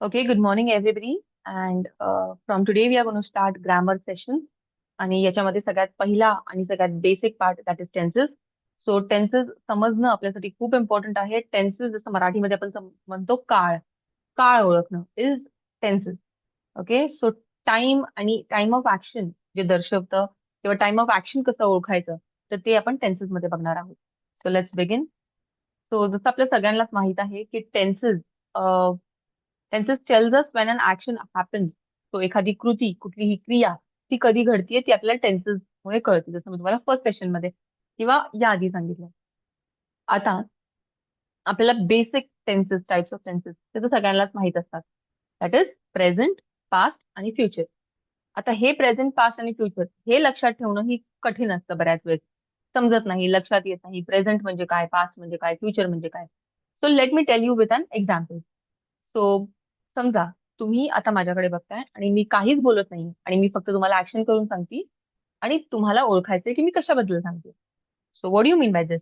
Okay, good morning everybody. And from today we are going to start grammar sessions. आणि याच्यामध्ये सगळ्यात पहिला आणि सगळ्यात basic part that is tenses. So tenses समजणं आपल्यासाठी खूप इम्पॉर्टंट आहे. टेन्सेस जसं मराठीमध्ये आपण म्हणतो काळ, काळ ओळखणं is tenses. Okay, so time आणि टाइम ऑफ ऍक्शन जे दर्शवतं किंवा टाइम ऑफ ऍक्शन कसं ओळखायचं तर ते आपण टेन्सेस मध्ये बघणार आहोत. So let's begin. सो जसं आपल्या सगळ्यांनाच माहित आहे की tenses tenses tells us when an action happens. तो एखादी कृती, कुठलीही क्रिया ती कधी घडतीये ती आपल्याला टेन्सेस मुळे कळते. जसं मी तुम्हाला फर्स्ट सेशन मध्ये किंवा या आधी सांगितलं. आता आपल्याला basic tenses, types of tenses ते तर सगळ्यांनाच माहित असतात. दॅट इज प्रेझेंट, पास्ट आणि फ्युचर. आता हे प्रेझेंट, पास्ट आणि फ्युचर हे लक्षात ठेवणं ही कठीण असतं बऱ्याच वेळेस. समजत नाही, लक्षात येत नाही प्रेझेंट म्हणजे काय, पास्ट म्हणजे काय, फ्युचर म्हणजे काय. So let me tell you with an example. सो समजा तुम्ही आता माझ्याकडे बघताय आणि मी काहीच बोलत नाही आणि मी फक्त तुम्हाला ऍक्शन करून सांगते आणि तुम्हाला ओळखायचंय की मी कशाबद्दल सांगते. So what you mean by this?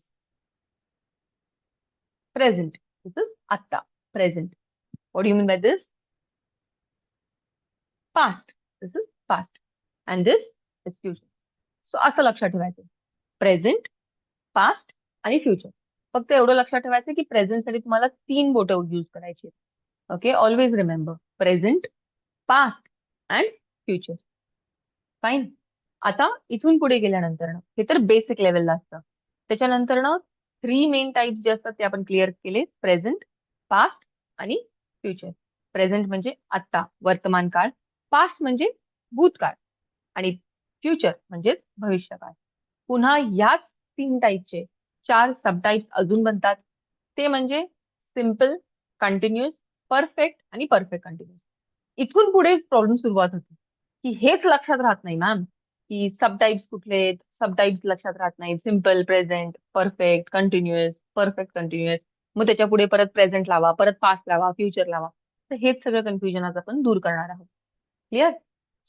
Present, this is आत्ता, present. What you mean by this? Past, this is past. And this is future. So असं लक्षात ठेवायचं. प्रेझेंट, पास्ट आणि फ्युचर. फक्त एवढं लक्षात ठेवायचं की प्रेझेंट साठी तुम्हाला 3 बोटं यूज करायची. Okay, always remember present, past and future. Fine. आता इथून पुढे गेल्यानंतर हे तर बेसिक लेवलला असतं. त्याच्यानंतर 3 मेन टाइप्स जे असतात ते आपण क्लिअर केले. प्रेझेंट, पास्ट आणि फ्युचर. प्रेझेंट म्हणजे आत्ता, वर्तमान काळ. पास्ट म्हणजे भूतकाळ आणि फ्युचर म्हणजे भविष्यकाळ. पुन्हा याच 3 टाईपचे 4 सब टाइप्स अजून बनतात. ते म्हणजे सिम्पल, कंटिन्युअस, परफेक्ट आणि परफेक्ट कंटिन्युअस. इथून पुढे प्रॉब्लेम सुरुवात होते की हेच लक्षात राहत नाही मॅम, की सब टाइप्स कुठले आहेत, सब टाइप्स लक्षात राहत नाही. Simple, present, perfect, continuous, perfect continuous. मग त्याच्या पुढे परत प्रेझेंट लावा, परत पास्ट लावा, फ्युचर लावा. तर हेच सगळं कन्फ्युजन आज आपण दूर करणार आहोत. क्लिअर?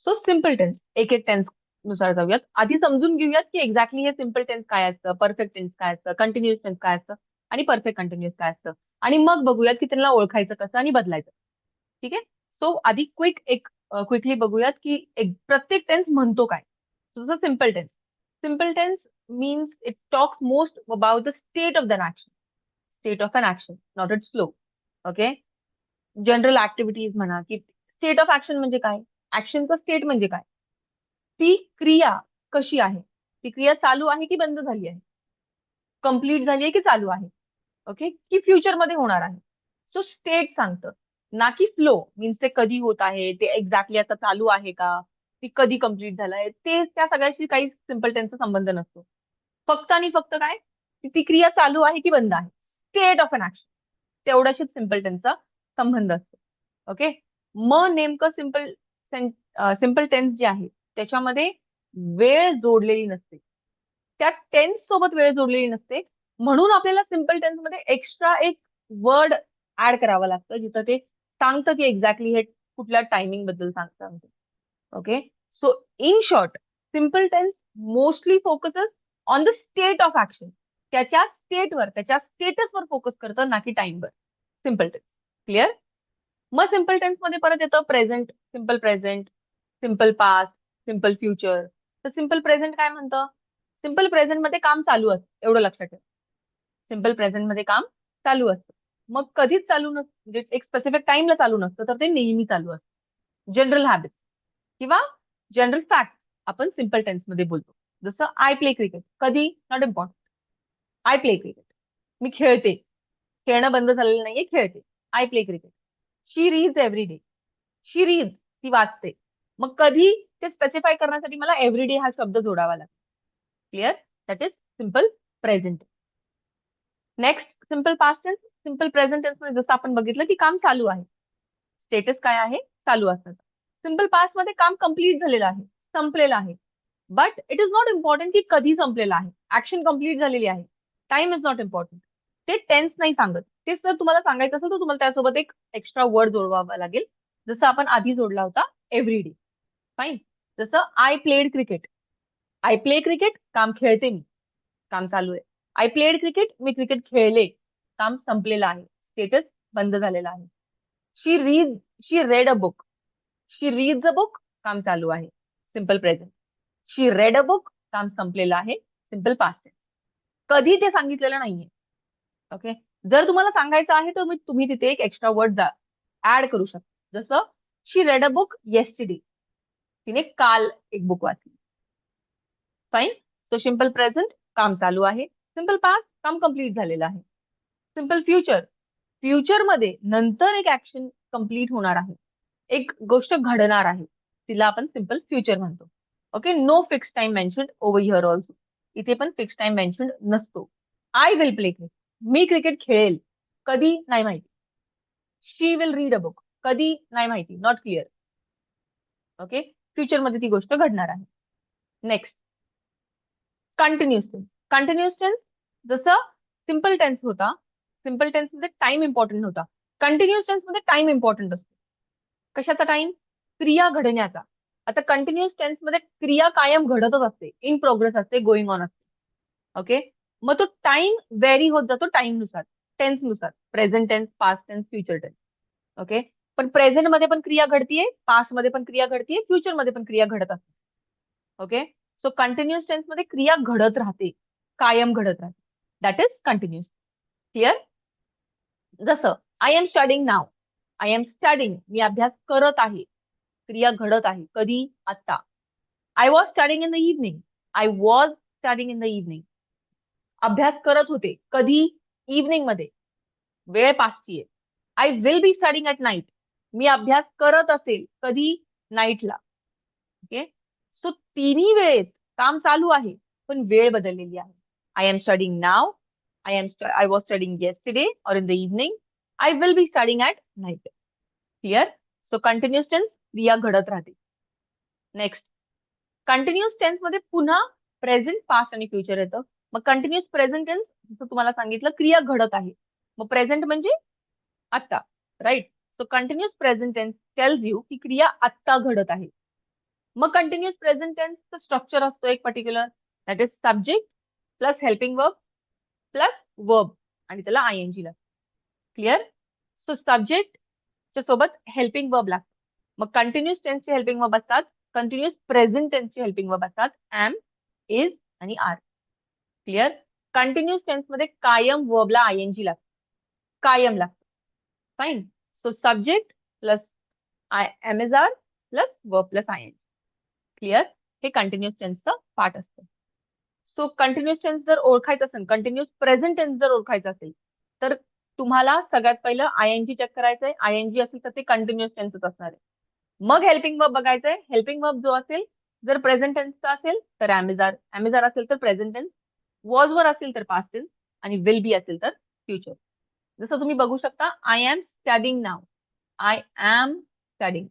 सो सिम्पल टेन्स, एक एक टेन्स नुसार जाऊयात. आधी समजून घेऊयात की एक्झॅक्टली हे सिम्पल टेन्स काय असतं, परफेक्ट टेन्स काय असतं, कंटिन्युअस टेन्स काय असतं आणि परफेक्ट कंटिन्युअस काय असतं. आणि मग बघूयात की त्यांना ओळखायचं कसं आणि बदलायचं. ठीक आहे? सो आधी क्विकली बघूयात की प्रत्येक टेन्स म्हणतो काय. जसं simple tense. Simple tense means it talks most about the state of the action. State of an action, not its flow. Okay. General activities म्हणा की स्टेट ऑफ ऍक्शन म्हणजे काय, ऍक्शनचं स्टेट म्हणजे काय, ती क्रिया कशी आहे, ती क्रिया चालू आहे की बंद झाली आहे, कंप्लीट झाली आहे की चालू आहे, ओके, की फ्युचर मध्ये होणार आहे. सो स्टेट सांगतं, ना की फ्लो. मीन्स ते कधी होत आहे, ते एक्झॅक्टली आता चालू आहे का, ती कधी कंप्लीट झालंय, ते त्या सगळ्याशी काही सिम्पल टेन्सचा संबंध नसतो. फक्त आणि फक्त काय, की ती क्रिया चालू आहे की बंद आहे, स्टेट ऑफ अन ऍक्शन. तेवढ्याशीच सिम्पल टेन्सचा संबंध असतो. ओके. मग नेमकं सिम्पल टेन्स जे आहे त्याच्यामध्ये वेळ जोडलेली नसते, त्या टेन्स सोबत वेळ जोडलेली नसते. म्हणून आपल्याला सिम्पल टेन्स मध्ये एक्स्ट्रा एक वर्ड ऍड करावं लागतं जिथं ते सांगतं की एक्झॅक्टली हे कुठल्या टायमिंग बद्दल सांगतं. Okay. So in short, simple tense mostly focuses on the state of action. त्याच्या स्टेटवर, त्याच्या स्टेटसवर फोकस करतं, ना की टाइमवर. Simple tense. क्लिअर? मग सिम्पल टेन्स मध्ये परत येतं present, simple past, simple future. तर सिम्पल प्रेझेंट काय म्हणतं? सिम्पल प्रेझेंट मध्ये काम चालू असतं, एवढं लक्षात ठेवा. सिम्पल प्रेझेंट मध्ये काम चालू असतं. मग कधीच चालू नसतं, म्हणजे एक स्पेसिफिक टाइमला चालू नसतं, तर ते नेहमी चालू असतं. जनरल हॅबिट्स किंवा जनरल फॅक्ट आपण सिम्पल टेन्स मध्ये बोलतो. जसं आय प्ले क्रिकेट. कधी? Not important. I play cricket. मी खेळते. खेळणं बंद झालेलं नाहीये, खेळते. I play cricket. She reads every day. She reads, ती वाचते. मग कधी ते स्पेसिफाय करण्यासाठी मला एव्हरीडे हा शब्द जोडावा लागतो. Clear? That is simple present. Next simple past tense. Simple present tense मध्ये जसं आपण बघितलं की काम चालू आहे, स्टेटस काय आहे, चालू असतं. सिम्पल पास्ट मध्ये काम कम्प्लीट झालेलं आहे, संपलेलं आहे. But it is not important की कधी संपलेलं आहे, ऍक्शन कम्प्लीट झालेली आहे. Time is not important. ते टेन्स नाही सांगत. तेच जर तुम्हाला सांगायचं असेल तर तुम्हाला त्यासोबत एक एक्स्ट्रा वर्ड जोडवावा लागेल, जसं आपण आधी जोडला होता एव्हरीडे. फाईन. जसं I played cricket. I play cricket, काम खेळते मी, काम चालू आहे. आय प्लेड क्रिकेट, मी क्रिकेट खेळले, काम संपलेलं आहे, स्टेटस बंद झालेला आहे. She read she read a book. She reads a book, काम चालू आहे, simple present. She read a book, काम संपलेलं आहे, सिम्पल पास्ट टेन्स. कधी ते सांगितलेलं नाहीये. ओके. जर तुम्हाला सांगायचं आहे तर तुम्ही तिथे एक एक्स्ट्रा वर्ड ऍड करू शकता. जसं शी रेड अ बुक येस्टरडे, तिने काल एक बुक वाचली. फाईन. सो सिम्पल प्रेझेंट, काम चालू आहे. सिम्पल पास्ट, काम कम्प्लीट झालेलं आहे. सिम्पल फ्युचर, फ्युचर मध्ये नंतर एक ऍक्शन कम्प्लीट होणार आहे, एक गोष्ट घडणार आहे, तिला आपण सिम्पल फ्युचर म्हणतो. Okay. No fix time mention over here also. इथे पण फिक्स टाइम मेन्शन नसतो. आय विल प्ले क्रिकेट, मी क्रिकेट खेळेल. कधी नाही माहिती. She will read a book, कधी नाही माहिती, नॉट क्लिअर. ओके. फ्युचर मध्ये ती गोष्ट घडणार आहे. Next, continuous tense. Continuous tense जसं सिम्पल टेन्स होता, सिम्पल टेन्स मध्ये टाइम इम्पॉर्टंट होता. कंटिन्युअस टेन्स मध्ये टाइम इम्पॉर्टंट असतो. कशाचा टाइम? क्रिया घडण्याचा. आता कंटिन्युअस टेन्स मध्ये क्रिया कायम घडतच असते, इन प्रोग्रेस असते, गोइंग ऑन असते. ओके. मग तो टाइम व्हेरी होत जातो टाइम नुसार, टेन्स नुसार, present tense, past tense, future tense. Okay. पण प्रेझेंट मध्ये पण क्रिया घडतीये, पास्ट मध्ये पण क्रिया घडतीये, फ्युचर मध्ये पण क्रिया घडत असते. ओके. सो कंटिन्युअस टेन्स मध्ये क्रिया घडत राहते, कायम घडत राहते. That is continuous. क्लिअर? जसं I am studying now. I am studying, मी अभ्यास करत आहे, क्रिया घडत आहे. कधी? आता. I was studying in the evening. I was studying in the evening, अभ्यास करत होते. कधी? इव्हनिंग मध्ये, वेळ पाचची आहे. I will be studying at night, मी अभ्यास करत असेल. कधी? नाईटला. ओके. सो तिन्ही वेळेत काम चालू आहे, पण वेळ बदललेली आहे. I am studying now, I was studying yesterday or in the evening, I will be studying at night. Clear? So continuous tense, क्रिया घडत राहते. नेक्स्ट, कंटिन्युअस टेन्स मध्ये पुन्हा प्रेझेंट, पास्ट आणि फ्युचर येतं. मग कंटिन्युअस प्रेझेंट टेन्स, जसं तुम्हाला सांगितलं, क्रिया घडत आहे. मग प्रेझेंट म्हणजे आता, right? So continuous present tense tells you की क्रिया आत्ता घडत आहे. मग कंटिन्युअस प्रेझेंट टेन्सचं स्ट्रक्चर असतो एक particular, that is subject plus helping verb plus verb, आणि त्याला आयएनजी लागतो. क्लिअर? सो सब्जेक्टच्या सोबत हेल्पिंग वर्ब लागतो. मग कंटिन्युअस टेन्सचे हेल्पिंग वर्ब असतात, कंटिन्युअस प्रेझेंट टेन्सचे हेल्पिंग वर्ब असतात, एम, इज आणि आर. क्लिअर? कंटिन्युअस टेन्स मध्ये कायम वर्बला आयएनजी लागतो, कायम लागतो. Fine. So subject plus am is are plus verb plus ING. Clear? हे कंटिन्युअस टेन्सचं पार्ट असतं. सो कंटिन्युअस टेन्स जर ओळखायचं असेल, कंटिन्युअस प्रेझेंट टेन्स जर ओळखायचं असेल, तर तुम्हाला सगळ्यात पहिलं आयएनजी चेक करायचंय. आयएनजी असेल तर ते कंटिन्युअस टेन्सच असणार आहे. मग हेल्पिंग वर्ब बघायचंय. हेल्पिंग वर्ब जो असेल, जर प्रेझेंट टेन्सचा असेल तर एमिजार, एमिजार असेल तर प्रेझेंट टेन्स, वॉज वर असेल तर पास्ट टेन्स, आणि विल बी असेल तर फ्युचर. जसं तुम्ही बघू शकता, I am studying now, I am studying.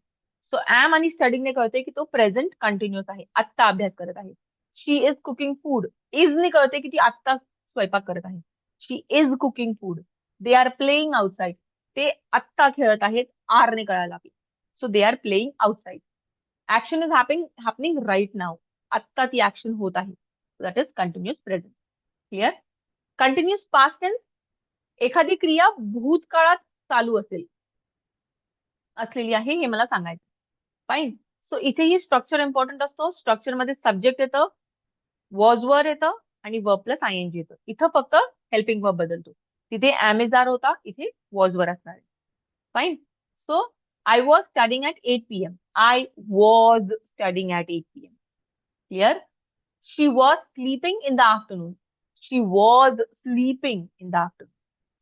So am आणि स्टडिंगने कळते की तो प्रेझेंट कंटिन्युअस आहे, आत्ता अभ्यास करत आहे. She is cooking food, is ने कळते की ती आत्ता स्वयंपाक करत आहे. She is cooking food. They are playing outside, ते आत्ता खेळत आहेत. आर ने कळायला लागले. So they are playing outside. Action is happening right now, आत्ता ती ऍक्शन होत आहे. That is continuous present. Clear? Continuous past tense, एखादी क्रिया भूतकाळात चालू असलेली आहे हे मला सांगायचं. फाईन. सो इथेही स्ट्रक्चर इम्पॉर्टंट असतो. स्ट्रक्चर मध्ये सब्जेक्ट येतं, वॉज वर येतं आणि वर्ब प्लस आयएनजी येतं. इथं फक्त हेल्पिंग वर्ब बदलतो. तिथे एमिजार होता, इथे वॉज वर असणार आहे. Fine. So I was studying at 8 PM. I was studying at 8 PM. Clear? She was sleeping in the afternoon. She was sleeping in the afternoon.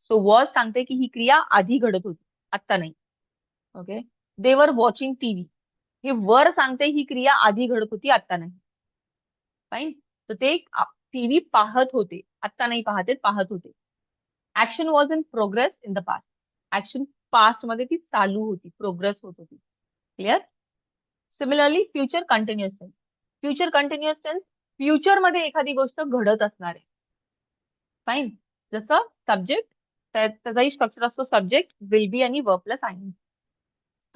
So was सांगते की ही क्रिया आधी घडत होती, आत्ता नाही. Okay. They were watching TV, हे वर सांगते ही क्रिया आधी घडत होती, आत्ता नाही. फाईन. तर ते टीव्ही पाहत होते, आत्ता नाही पाहते, पाहत होते. Action was in progress in the past. Action past मध्ये ती चालू होती, प्रोग्रेस होत होती. Clear? Similarly future continuous tense. Future continuous tense, future मध्ये एखादी गोष्ट घडत असणार आहे. फाईन. जसं सब्जेक्ट, त्याचाही स्ट्रक्चर असतो, सब्जेक्ट, विल बी आणि verb plus आयएनजी.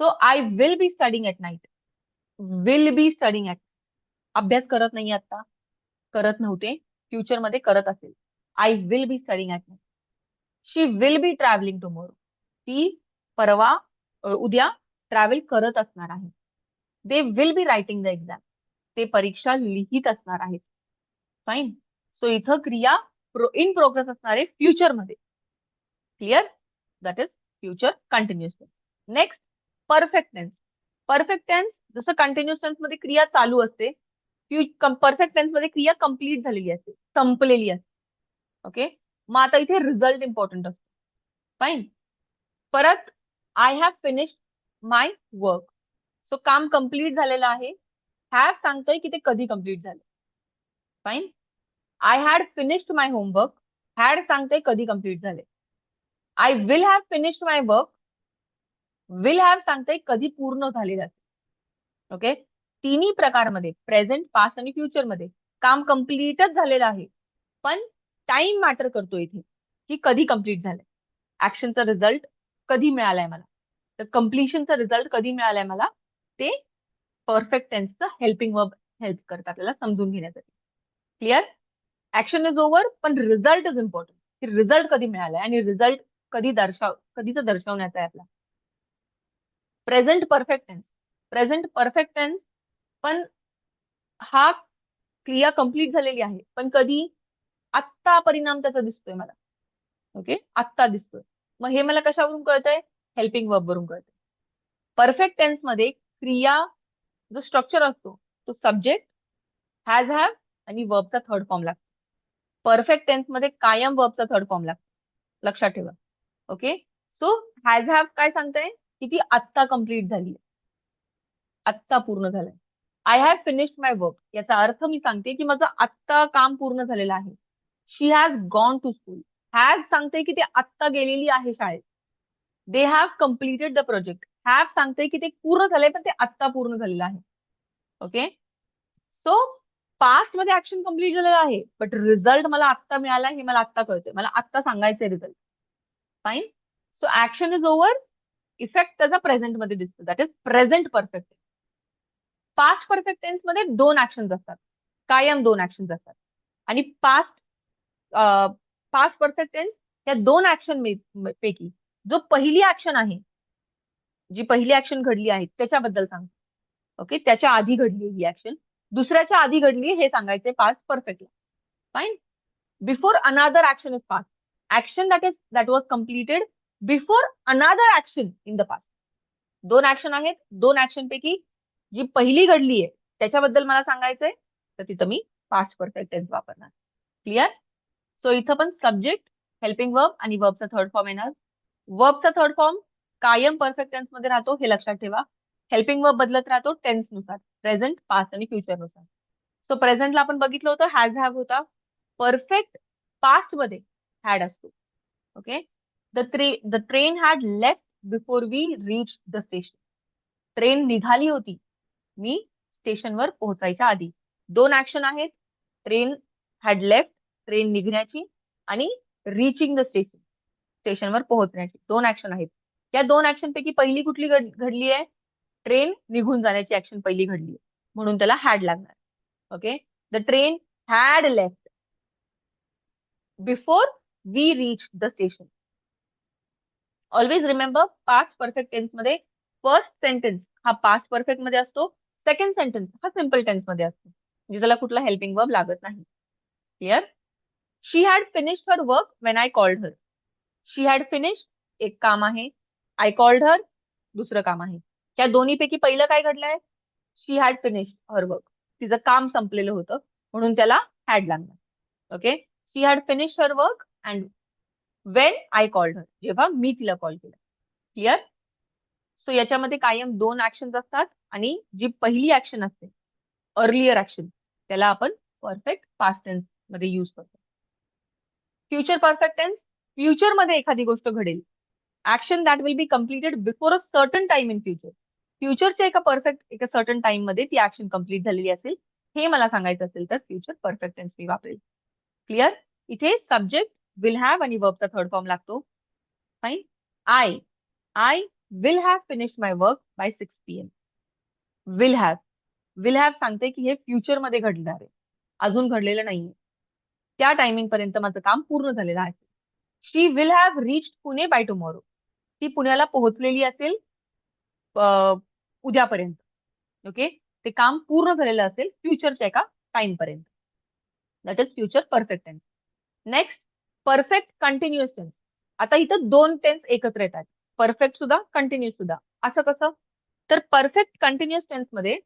So I will be studying at night. Will be studying at, अभ्यास करत नाही आता, करत नव्हते, फ्युचर मध्ये करत असेल. I will be studying at night. She will be travelling tomorrow, ती परवा उद्या ट्रॅव्हल करत असणार आहे. They will be writing the exam. ते परीक्षा लिहित असणार आहेत. फाईन. सो इथं क्रिया इन प्रोग्रेस असणार आहे फ्युचरमध्ये. Clear? That is future continuous tense. Next, perfect tense. Perfect tense जसं कंटिन्युअस टेन्स मध्ये क्रिया चालू असते, परफेक्ट टेन्स मध्ये क्रिया कंप्लीट झालेली असते, संपलेली असते. ओके. मग आता इथे रिझल्ट इम्पॉर्टंट असतो. फाईन. परत I have finished my work. So काम कम्प्लीट झालेलं आहे. हॅव सांगतोय की ते कधी कम्प्लीट झालं. Fine. I had finished my homework. Had सांगतोय कधी कम्प्लीट झाले. I will have finished my work. Will have सांगतोय कधी पूर्ण झालेलं असेल. ओके. तिन्ही प्रकारमध्ये प्रेझेंट, पास्ट आणि फ्युचर मध्ये काम कम्प्लीटच झालेलं आहे, पण टाइम मॅटर करतो इथे की कधी कम्प्लीट झालंय. ऍक्शनचा रिझल्ट कधी मिळालाय मला, तर कम्प्लिशनचा रिझल्ट कधी मिळालाय मला, ते परफेक्ट टेन्सचं हेल्पिंग वर्ब हेल्प करतात आपल्याला समजून घेण्यासाठी. क्लिअर? ऍक्शन इज ओव्हर, पण रिझल्ट इज इम्पॉर्टंट, की रिझल्ट कधी मिळालाय आणि रिझल्ट कधीचं दर्शवण्याचा आहे आपला. Present perfect tense. Present perfect tense पण हा क्रिया कंप्लीट झालेली आहे, पण कधी, आत्ता परिणाम त्याचा दिसतोय मला. ओके, आत्ता दिसतोय. मग हे मला कशावरून कळतंय? हेल्पिंग वर्ब वरून कळतंय. परफेक्ट टेन्स मध्ये क्रिया जो स्ट्रक्चर असतो तो सब्जेक्ट, हॅज, हॅव आणि वर्बचा थर्ड फॉर्म लागतो. परफेक्ट टेन्स मध्ये कायम वर्बचा थर्ड फॉर्म लागतो, लक्षात ठेवा. ओके. सो हॅज, हॅव काय सांगताय की ती आत्ता कंप्लीट झाली, आत्ता पूर्ण झालंय. I have finished my work याचा अर्थ मी सांगते की माझं आत्ता काम पूर्ण झालेलं आहे. She has gone to school. Has सांगते की ते आत्ता गेलेली आहे शाळेत. They have completed the project. Have सांगते की ते पूर्ण झालंय, पण ते आत्ता पूर्ण झालेलं आहे. ओके. सो पास्ट मध्ये ऍक्शन कम्प्लीट झालेलं आहे, बट रिझल्ट मला आत्ता मिळाला हे मला आत्ता कळतंय, मला आत्ता सांगायचंय result. Fine. So action is over, effect त्याचा प्रेझेंट मध्ये दिसतो, that is present perfect. Past perfect tense मध्ये दोन ऍक्शन्स असतात, कायम दोन ऍक्शन्स असतात. आणि पास्ट परफेक्ट टेन्स या दोन ऍक्शन पैकी जो पहिली ऍक्शन आहे, जी पहिली ऍक्शन घडली आहे त्याच्याबद्दल सांगतो. ओके, त्याच्या आधी घडली ही ऍक्शन, दुसऱ्याच्या आधी घडली हे सांगायचे पास्ट परफेक्टला. फाईन. बिफोर अनादर action is past. Action that was completed before अनादर ऍक्शन इन द पास्ट. दोन ऍक्शन आहेत, दोन ऍक्शन पैकी जी पहिली घडली आहे त्याच्याबद्दल मला सांगायचंय, तर तिथं मी पास्ट परफेक्ट टेन्स वापरणार. क्लिअर? सो इथं पण सब्जेक्ट, हेल्पिंग वर्ब आणि वर्बचा थर्ड फॉर्म येणार. वर्बचा थर्ड फॉर्म कायम परफेक्ट टेन्स मध्ये राहतो, हे लक्षात ठेवा. हेल्पिंग वर्ब बदलत राहतो टेन्स नुसार, प्रेझेंट, पास्ट आणि फ्युचर नुसार. सो प्रेझेंटला आपण बघितलं होतं हॅज, हॅव होता. परफेक्ट पास्ट मध्ये हॅड असतो. Okay. The train had left before we reach the station. Train निघाली होती मी स्टेशनवर पोहोचायच्या आधी. दोन ऍक्शन आहेत, ट्रेन हॅड लेफ्ट, ट्रेन निघण्याची, आणि रिचिंग द स्टेशन, स्टेशनवर पोहोचण्याची. दोन ऍक्शन आहेत. या दोन ऍक्शन पैकी पहिली कुठली घडली आहे? ट्रेन निघून जाण्याची ऍक्शन पहिली घडली आहे, म्हणून त्याला हॅड लागणार. Okay. The train had left before we reach the station. Always remember, past perfect tense मध्ये फर्स्ट सेंटेन्स हा पास्ट परफेक्ट मध्ये असतो, सेकंड सेंटेन्स हा सिम्पल टेन्स मध्ये असतो, म्हणजे त्याला कुठला हेल्पिंग वर्ब लागत नाही. Clear? She had finished her work when I called her. She had finished एक काम आहे, आय कॉल्ड हर दुसरं काम आहे. त्या दोन्हीपैकी पहिलं काय घडलंय? शी हॅड फिनिश्ड हर वर्क. तिचं काम संपलेलं होतं, म्हणून त्याला हॅड लागणार. Okay. She had finished her work and Wien I called हर, जेव्हा मी तिला कॉल केला. क्लिअर? सो याच्यामध्ये कायम दोन ऍक्शन असतात, आणि जी पहिली ऍक्शन असते, अर्लियर ऍक्शन, त्याला आपण परफेक्ट पास्ट टेन्स मध्ये युज करतो. फ्युचर परफेक्ट टेन्स, फ्युचर मध्ये एखादी गोष्ट घडेल, action that will be completed before a certain time in future. फ्युचरच्या एका सर्टन टाइम मध्ये ती ऍक्शन कम्प्लीट झालेली असेल, हे मला सांगायचं असेल तर फ्युचर परफेक्ट टेन्स मी वापरेल. क्लिअर? इथे सब्जेक्ट, विल हॅव आणि वर्बचा थर्ड फॉर्म लागतो. Fine. I will have finished my work by 6 PM. Will have सांगते की हे फ्युचर मध्ये घडणार आहे, अजून घडलेलं नाहीये, त्या टायमिंग पर्यंत माझं काम पूर्ण झालेलं आहे. She will have reach Pune by tomorrow. ती पुण्याला पोहोचलेली असेल उद्यापर्यंत. ओके, ते काम पूर्ण झालेलं असेल फ्युचरच्या एका टाइम पर्यंत. That is future perfect tense. Next, perfect continuous tense. आता इथं दोन टेन्स एकत्र येतात, परफेक्ट सुद्धा कंटिन्युअस सुद्धा. असं कसं? तर परफेक्ट कंटिन्युअस टेन्स मध्ये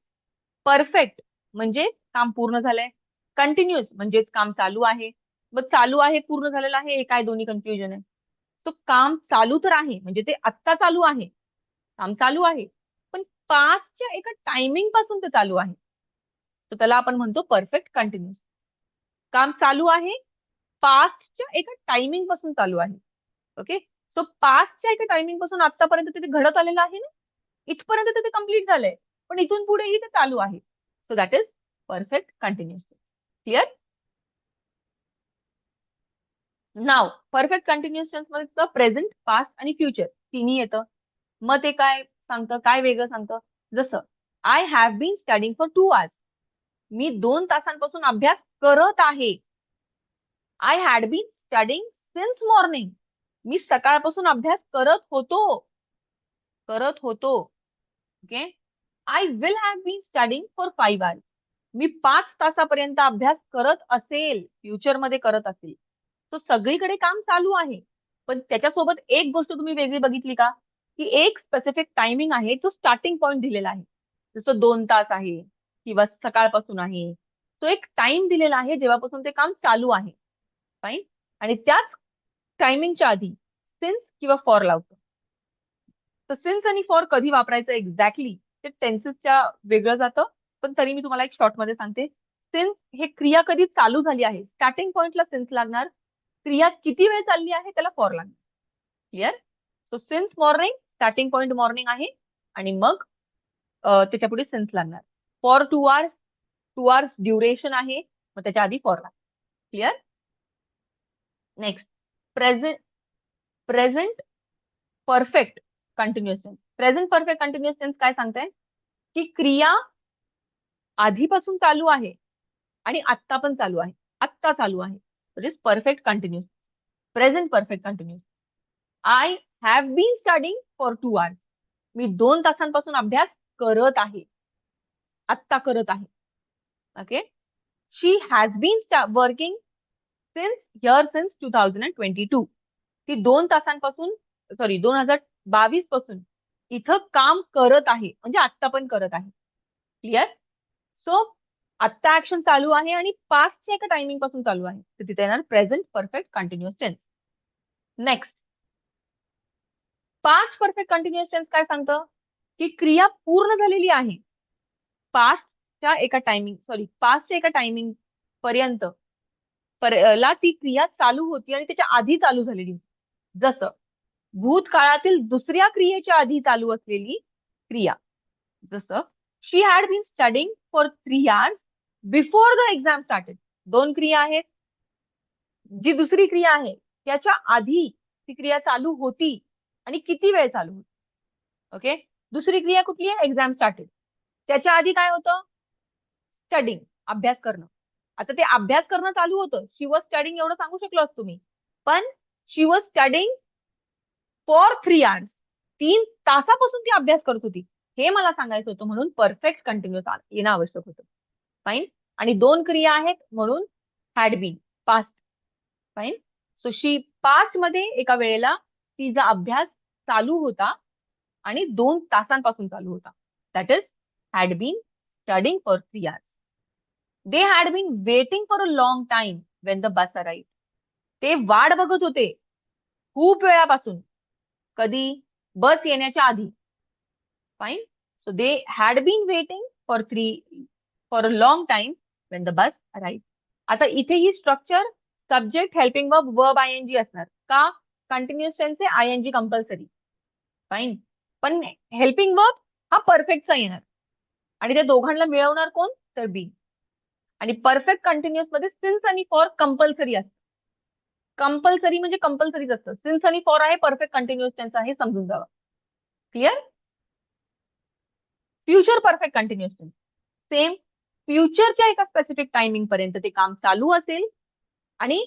परफेक्ट म्हणजे काम पूर्ण झालंय, कंटिन्युअस म्हणजे काम चालू आहे. मग चालू आहे पूर्ण झालेलं आहे, हे काय दोन्ही कन्फ्युजन आहे? तो काम चालू तर आहे म्हणजे ते आत्ता चालू आहे, काम चालू आहे, पण पास्टच्या एका टायमिंग पासून ते चालू आहे. तर त्याला आपण म्हणतो परफेक्ट कंटिन्युअस. काम चालू आहे, पास्टच्या एका टायमिंग पासून चालू आहे. ओके, सो पास्टच्या एका टायमिंग पासून आतापर्यंत तिथे घडत आलेलं आहे ना, इथपर्यंत तिथे कम्प्लीट झालंय, पण इथून पुढेही ते चालू आहे. So that is perfect continuous. Clear? नाव परफेक्ट कंटिन्युअस टेन्स मध्ये प्रेझेंट, पास्ट आणि फ्युचर तिन्ही येतं. मग ते काय सांगतं, काय वेगळं सांगतं? जसं I have been studying for 2 hours. मी 2 तासांपासून अभ्यास करत आहे. I had been studying since morning. मी सकाळपासून अभ्यास करत होतो. Okay, I will have been studying for 5 hours. मी 5 तासापर्यंत अभ्यास करत असेल, फ्युचर मध्ये करत असेल. तो सगळीकडे काम चालू आहे, पण त्याच्यासोबत एक गोष्ट तुम्ही वेगळी बघितली का, की एक स्पेसिफिक टायमिंग आहे, तो स्टार्टिंग पॉइंट दिलेला आहे. जसं 2 तास आहे किंवा सकाळपासून आहे, तो एक टाइम दिलेला आहे जेव्हापासून ते काम चालू आहे. फाईन. आणि त्याच टायमिंगच्या आधी सिन्स किंवा फॉर लावतो. तर सिन्स आणि फॉर कधी वापरायचं एक्झॅक्टली ते टेन्सेसच्या वेगळं जातं, पण तरी मी तुम्हाला एक शॉर्ट मध्ये सांगते. सिन्स हे क्रिया कधी चालू झाली आहे, स्टार्टिंग पॉइंटला सिन्स लागणार. क्रिया किती वेळ चालली आहे त्याला फॉर लागणार. Clear? So since morning, starting point morning आहे, आणि मग त्याच्या पुढे सिन्स लागणार. फॉर 2 hours, 2 hours ड्युरेशन आहे, मग त्याच्या आधी फॉर लागणार. Clear? Next, present present perfect continuous tense. Present perfect continuous tense काय सांगताय, की क्रिया आधीपासून चालू आहे आणि आत्ता पण चालू आहे, आत्ता चालू आहे. म्हणजे perfect continuous, present perfect continuous. I have been studying for 2 hours. मी 2 तासांपासून अभ्यास करत आहे, आत्ता करत आहे. Okay, she has been working since 2022. ती 2 तासांपासून, सॉरी 2022 पासून इथं काम करत आहे, म्हणजे आत्ता पण करत आहे. क्लिअर? सो आत्ता ऍक्शन चालू आहे आणि पास्टच्या एका टायमिंग पासून चालू आहे, तर तिथे येणार present perfect continuous tense. Next, past perfect continuous tense काय सांगतं, की क्रिया पूर्ण झालेली आहे, पास्टच्या एका टायमिंग पर्यंत ला ती क्रिया चालू होती आणि त्याच्या आधी चालू झालेली होती. जसं भूतकाळातील दुसऱ्या क्रियेच्या आधी चालू असलेली क्रिया. जसं she had been studying for 3 hours before the exam started. दोन क्रिया आहेत, जी दुसरी क्रिया आहे त्याच्या आधी ती क्रिया चालू होती, आणि किती वेळ चालू होती. ओके, दुसरी क्रिया कुठली आहे, एक्झाम स्टार्टेड. त्याच्या आधी काय होतं, स्टडिंग, अभ्यास करणं. आता ते अभ्यास करणं चालू होतं, शी वॉज स्टडिंग एवढं सांगू शकलो असतो मी, पण शी वॉज स्टडिंग फॉर 3 hours. 3 तासापासून ती अभ्यास करत होती, हे मला सांगायचं होतं, म्हणून परफेक्ट कंटिन्युअस येणं आवश्यक होतं. फाईन. आणि दोन क्रिया आहेत म्हणून had been past. Fine. So she past मध्ये एका वेळेला तिचा अभ्यास चालू होता आणि 2 तासांपासून चालू होता. That is had been studying for 3 hours. They had been waiting for a long time when the bus arrive. ते वाट बघत होते खूप वेळापासून, कधी, बस येण्याच्या आधी. Fine. So they had been waiting for a long time when the bus arrive. आता इथे ही structure subject, helping verb, verb ING असणार का, कंटिन्युअस टेन्स आहे, आयएनजी कंपल्सरी. फाईन. पण हेल्पिंग वर्ब हा परफेक्टचा येणार, आणि त्या दोघांना मिळवणार कोण, तर बी. आणि परफेक्ट कंटिन्युअस मध्ये सिन्स आणि फॉर कंपल्सरी असतं. कंपल्सरी म्हणजे कंपल्सरीच असतं. सिन्स आणि फॉर आहे, परफेक्ट कंटिन्युअस टेन्स आहे, समजून जावं. Clear? Future perfect continuous tense same, फ्युचरच्या एका स्पेसिफिक टायमिंग पर्यंत ते काम चालू असेल आणि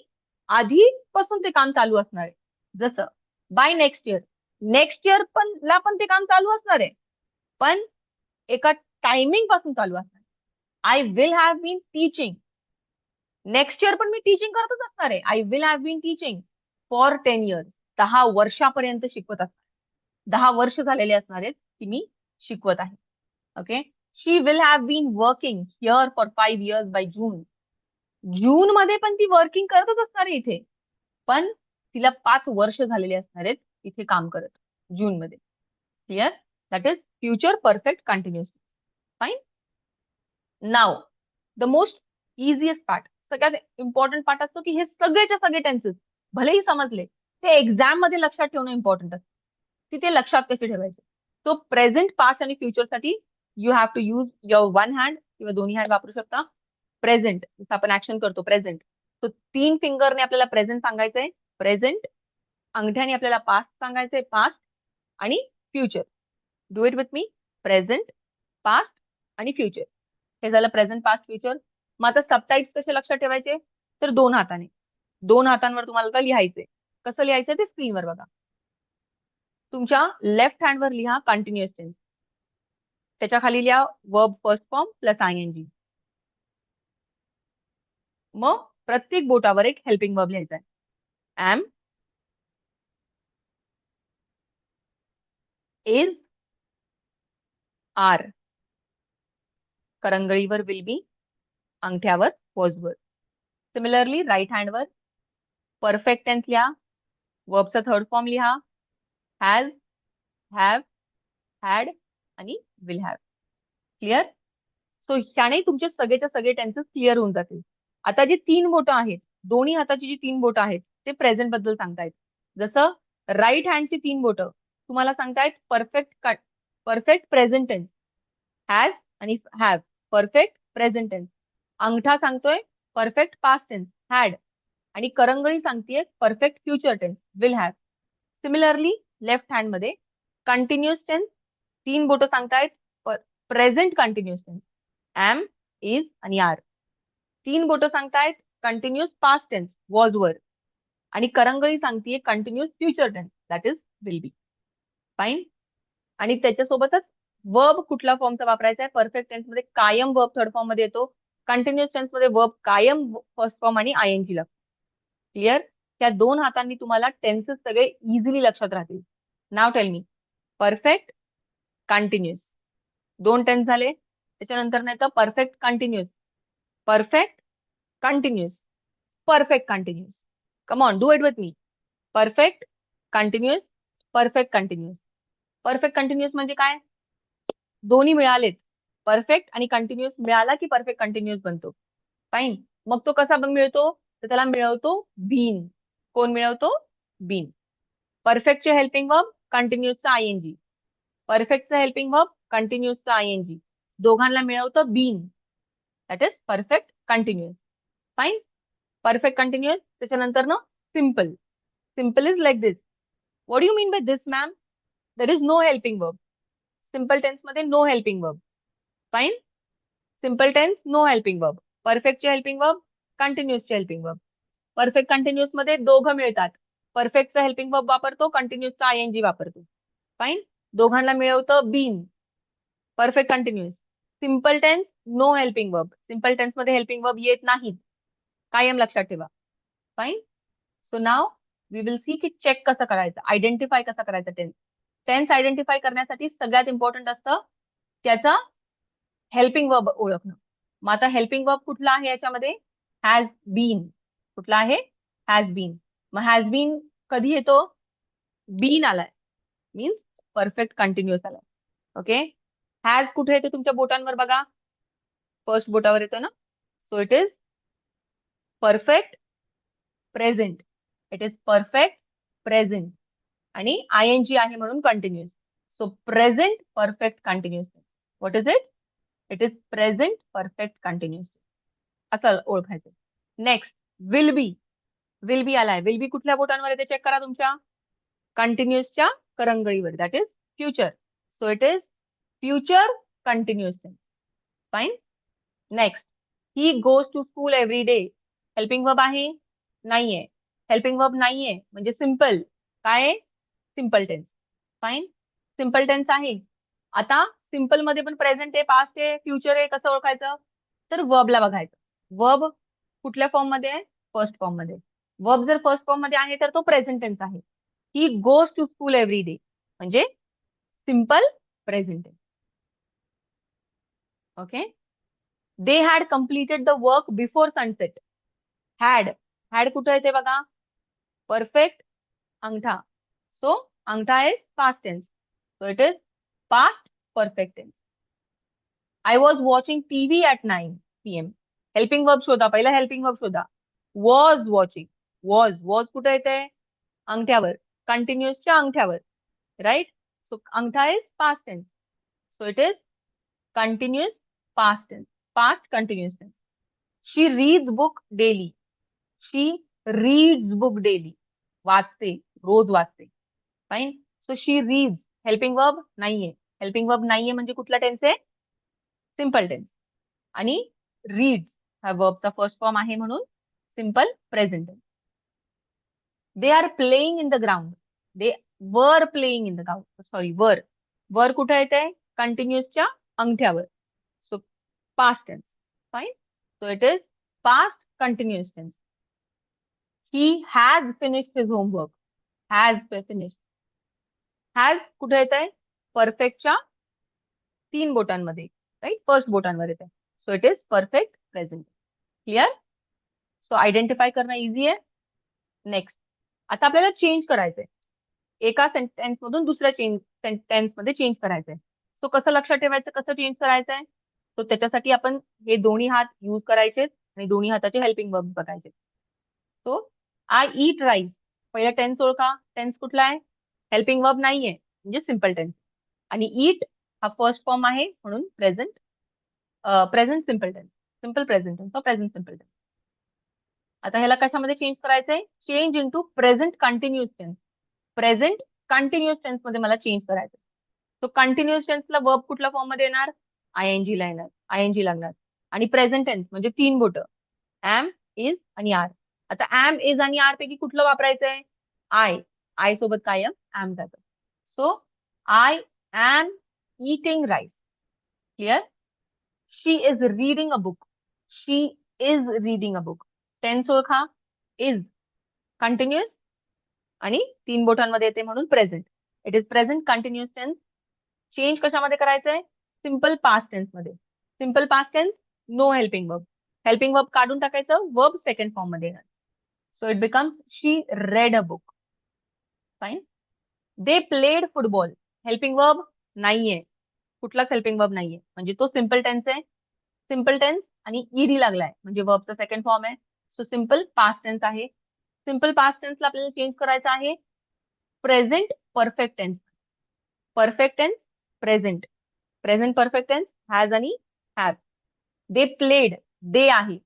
आधीपासून ते काम चालू असणार आहे. जसं by next year, next year पण ते काम चालू असणार आहे. पण एका टायमिंग पासून चालू असणार. I will have been teaching. Next year पण मी टीचिंग करतच असणार आहे. I will have been teaching for 10 years. 10 वर्षापर्यंत शिकवत असणार. 10 वर्ष झालेले असणार आहेत की मी शिकवत आहे. Okay. She will have been working here for 5 years by June. June मध्ये पण ती वर्किंग करतच असणार आहे इथे, पण तिला 5 वर्ष झालेले असणार आहेत इथे काम करत जून मध्ये. Clear? That is future perfect continuous. Fine. Now the most easiest part, सगळ्यात इम्पॉर्टंट पार्ट असतो की हे सगळेच्या सगळे टेन्सेस भलेही समजले ते एक्झाम मध्ये लक्षात ठेवणं इम्पॉर्टंट असतं. तिथे लक्षात कसे ठेवायचे. तो प्रेझेंट, पास्ट आणि फ्युचर साठी you have to use your one hand किंवा दोन्ही हँड वापरू शकता. प्रेझेंट, जसं आपण ऍक्शन करतो प्रेझेंट, तो 3 फिंगरने आपल्याला प्रेझेंट सांगायचंय. प्रेझेंट. अंगठ्याने आपल्याला पास्ट सांगायचंय, पास्ट. आणि future. Do it with me. Present, past आणि फ्युचर. हे झालं प्रेझेंट, पास्ट, फ्युचर. मग आता सबटाईप्स कसे लक्षात ठेवायचे, तर 2 हाताने. 2 हातांवर तुम्हाला आता लिहायचंय. कसं लिहायचंय ते स्क्रीनवर बघा. तुमच्या लेफ्ट हँडवर लिहा कंटिन्युअस टेन्स. त्याच्या खाली लिहा verb first form plus ING. मग प्रत्येक बोटावर एक हेल्पिंग वर्ब लिहायचा आहे. Am, is, are. करंगळीवर विल बी, अंगठ्यावर वॉज वर. सिमिलरली राईट हँडवर परफेक्ट टेन्स लिहा, वर्बचा थर्ड फॉर्म लिहा. हॅज, हॅव, हॅड आणि विल हॅव. क्लिअर? सो ह्याने तुमचे सगळेच्या सगळे टेन्सेस क्लिअर होऊन जातील. आता जी 3 बोटं आहेत, दोन्ही हाताची जी 3 बोटं आहेत ते प्रेझेंट बद्दल सांगतायत. जसं राईट हँडची 3 बोटं तुम्हाला सांगतायत परफेक्ट प्रेझेंट टेन्स. हॅज आणि हॅव, परफेक्ट प्रेझेंट टेन्स. अंगठा सांगतोय परफेक्ट पास्ट टेन्स, हॅड. आणि करंगळी सांगतेय perfect future tense, will have. Similarly left hand मध्ये कंटिन्युअस टेन्स 3 बोटं सांगतायत present continuous tense, am, is आणि आर. 3 बोटं सांगतायत continuous past tense, was were. आणि करंगळी सांगतेय continuous future tense, that is will be. Fine. आणि त्याच्यासोबतच वर्ब कुठल्या फॉर्मचा वापरायचा आहे. परफेक्ट टेन्स मध्ये कायम वर्ब थर्ड फॉर्म मध्ये येतो. कंटिन्युअस टेन्स मध्ये वर्ब कायम फर्स्ट फॉर्म आणि आयएनजी लागतो. क्लिअर? त्या 2 हातांनी तुम्हाला टेन्सेस सगळे इझिली लक्षात राहतील. Now tell me. Perfect continuous. 2 tense झाले. त्याच्यानंतर नाही तर perfect continuous, perfect continuous, perfect continuous. Come on, do it with me. Perfect continuous, perfect continuous. Perfect continuous म्हणजे काय, दोन्ही मिळालेत. परफेक्ट आणि कंटिन्युअस मिळाला की परफेक्ट कंटिन्युअस बनतो. फाईन. मग तो कसा मिळतो, तर त्याला मिळवतो बीन. कोण मिळवतो, बीन. परफेक्टचे हेल्पिंग वर्ब कंटिन्युअसचा आयएनजी, परफेक्टचा हेल्पिंग वर्ब कंटिन्युअसचा आयएनजी, दोघांना मिळवतं been. That is perfect continuous. Fine. Perfect continuous. त्याच्यानंतर ना simple. Simple is like this. What you mean by this ma'am. There is no helping verb. Simple tense मध्ये no helping verb. Fine. Simple tense no helping verb. परफेक्टचे helping verb, कंटिन्युअसचे helping verb. Perfect continuous मध्ये दोघं मिळतात. परफेक्टचा helping verb वापरतो, कंटिन्युअसचा आयएनजी वापरतो. Fine. दोघांना मिळवतं been. Perfect continuous. Simple tense no helping verb. Simple tense मध्ये हेल्पिंग वर्ब येत नाहीत, कायम लक्षात ठेवा. Fine. So now we will see की चेक कसं करायचं, आयडेंटिफाय कसं करायचं टेन्स. टेन्स आयडेंटिफाय करण्यासाठी सगळ्यात इम्पॉर्टंट असतं त्याचा हेल्पिंग वर्ब ओळखणं. मग आता हेल्पिंग वर्ब कुठला आहे याच्यामध्ये, हॅज बीन. कुठला आहे, हॅज बीन. मग हॅज बीन कधी येतो, बीन आलाय मीन्स परफेक्ट कंटिन्युअस आलाय. ओके. हॅज कुठे येतो तुमच्या बोटांवर बघा, फर्स्ट बोटावर येतो ना. So it is perfect present. It is perfect present. आणि आयएनजी आहे म्हणून continuous. So present perfect continuous. What is it, it is present perfect continuous. असं ओळखायचं. Next will be. Will be आलाय. विल बी कुठल्या बोटांवर येते चेक करा तुमच्या, कंटिन्युअसच्या करंगळीवर. That is future. So it is future continuous. Fine. Next he goes to school every day. Helping verb आहे, नाहीये. हेल्पिंग वर्ब नाहीये म्हणजे सिम्पल. काय, simple tense. Fine. Simple tense आहे. आता सिम्पल मध्ये पण प्रेझेंट आहे, पास्ट आहे, फ्युचर आहे, कसं ओळखायचं? तर वर्बला बघायचं. वर्ब कुठल्या फॉर्म मध्ये आहे? फर्स्ट फॉर्म मध्ये. वर्ब जर फर्स्ट फॉर्म मध्ये आहे तर तो प्रेझेंट टेन्स आहे. He goes to school every day, म्हणजे simple present tense. Okay. They had completed the work before sunset. Had कुठे येते बघा? परफेक्ट अंगठा. सो अंगठा is past tense. So it is past perfect tense. I was watching TV at 9 p.m. Helping verb शोधा, पहिला helping verb शोधा. Was watching. Was कुठे येते? अंगठ्यावर, कंटिन्युअसच्या अंगठ्यावर, राईट? सो अंगठा is past tense. So it is continuous past tense, past continuous tense. She reads book daily. She reads book daily. वाचते, रोज वाचते. Fine. So she reads helping verb नाहीये. हेल्पिंग वर्ब नाहीये म्हणजे कुठला टेन्स आहे? Simple tense. आणि reads हा वर्बचा फर्स्ट फॉर्म आहे म्हणून simple present tense. They are playing in the ground. They were playing in the ground. Sorry, were कुठे येते? कंटिन्युअसच्या अंगठ्यावर. So past tense. Fine. So it is past continuous tense. He has finished his homework. Has finished. Has कुठे येत आहे? परफेक्टच्या 3 बोटांमध्ये, right? First बोटांवर येते. So it is perfect present. Clear? So identify करणं इझी आहे. नेक्स्ट, आता आपल्याला चेंज करायचंय. एका सेंटेन्स मधून दुसऱ्या सेंटेन्स मध्ये चेंज करायचंय. सो कसं लक्षात ठेवायचं, कसं चेंज करायचंय? सो त्याच्यासाठी आपण हे दोन्ही हात यूज करायचे आणि दोन्ही हाताचे हेल्पिंग वर्ब बघायचे. So I eat rice. पहिला टेन्स ओळखा. टेन्स कुठला आहे? हेल्पिंग वर्ब नाहीये म्हणजे सिम्पल टेन्स. आणि ईट हा फर्स्ट फॉर्म आहे म्हणून present simple tense. Simple present tense, present simple tense. आता ह्याला कशामध्ये चेंज करायचंय? Change into present continuous tense. Present continuous tense मध्ये मला चेंज करायचं. तो कंटिन्युअस टेन्सला वर्ब कुठल्या फॉर्म मध्ये येणार? आयएनजी ला येणार, आयएनजी लागणार. आणि प्रेझेंट टेन्स म्हणजे 3 बोट, एम, इज आणि आर. आता एम, इज आणि आर पैकी कुठलं वापरायचंय? आय सोबत कायम एम जातं. So I am eating rice. Clear? She is reading a book. She is reading a book. Tense ओळखा. इज कंटिन्युअस आणि 3 बोटांमध्ये येते म्हणून present. It is present continuous tense. Change कशामध्ये करायचंय? सिम्पल पास्ट टेन्स मध्ये. Simple past tense, no helping verb. Helping verb काढून टाकायचं, वर्ब सेकंड फॉर्म मध्ये येणार. So it becomes she read a book. Fine. They played football. Helping verb नाहीये, कुठलाच helping verb नाहीये म्हणजे तो सिम्पल टेन्स आहे. सिम्पल टेन्स आणि ईडी लागलाय म्हणजे वर्बचा सेकंड फॉर्म आहे. सो सिम्पल पास्ट टेन्स आहे. सिम्पल पास्ट टेन्सला आपल्याला चेंज करायचं आहे present perfect tense. Perfect tense present. Present perfect tense has आणि हॅव. दे प्लेड, दे आहे.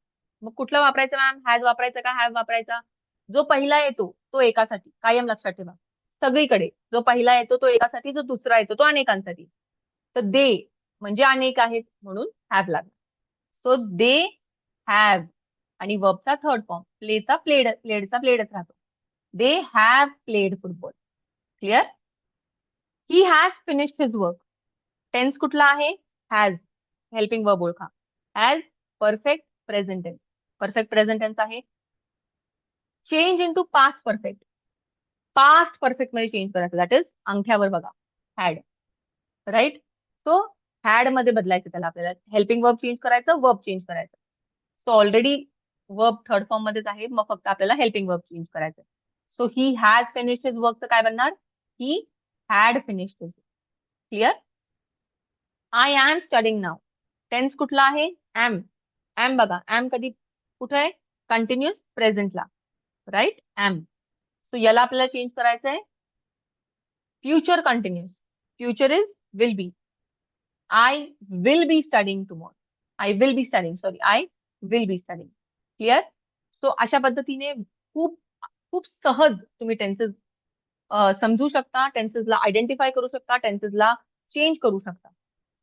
मग कुठला वापरायचा मॅम? हॅज वापरायचा का हॅव वापरायचा? जो पहिला येतो तो एकासाठी, कायम लक्षात ठेवा. सगळीकडे जो पहिला येतो तो एकासाठी, जो दुसरा येतो तो अनेकांसाठी. तर दे म्हणजे अनेक आहेत म्हणून हॅव लागला. So they have. आणि वर्बचा थर्ड फॉर्म प्लेचा प्लेडच राहतो. They have played football. Clear? He has finished his work. Tense कुठला आहे? हॅज. हेल्पिंग वर्ब ओळखा. Has perfect present tense. Perfect present tense आहे. Change into past perfect. Past perfect मध्ये चेंज करायचं. दॅट इज अंगठ्यावर बघा, हॅड. राईट? सो हॅड मध्ये बदलायचं त्याला आपल्याला. हेल्पिंग वर्ब चेंज करायचं, वर्ब चेंज करायचं. So already verb third form मध्येच आहे, मग फक्त आपल्याला हेल्पिंग वर्ब चेंज करायचं. So he has finished his वर्कचं काय बनणार? He had finished his. Clear? I am studying now. Tense कुठला आहे? एम. एम बघा, एम कधी कुठे आहे? कंटिन्युअस प्रेझेंटला, राईट? एम. सो याला आपल्याला चेंज करायचंय future continuous. Future is will be. I will be studying tomorrow. I will be studying, sorry, I will be studying. Clear? So अशा पद्धतीने खूप खूप सहज तुम्ही टेन्सेस समजू शकता, टेन्सेसला आयडेंटिफाय करू शकता, टेन्सेसला चेंज करू शकता.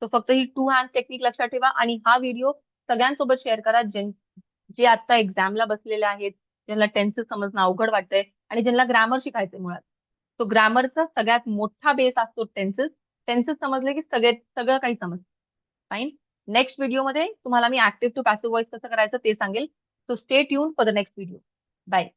तो फक्त ही 2 हँड टेक्निक लक्षात ठेवा आणि हा व्हिडिओ सगळ्यांसोबत शेअर करा जे आता एक्झामला बसलेले आहेत, ज्यांना टेन्सेस समजणं अवघड वाटतंय आणि ज्यांना ग्रामर शिकायचंय मुळात. तो ग्रामरचा सगळ्यात मोठा बेस असतो टेन्सेस. टेन्सेस समजले की सगळं काही समजतं. फाईन. नेक्स्ट व्हिडिओमध्ये तुम्हाला मी ऍक्टिव्ह टू पॅसिव्ह व्हॉइस कसं करायचं ते सांगेल. So stay tune for the next video. Bye.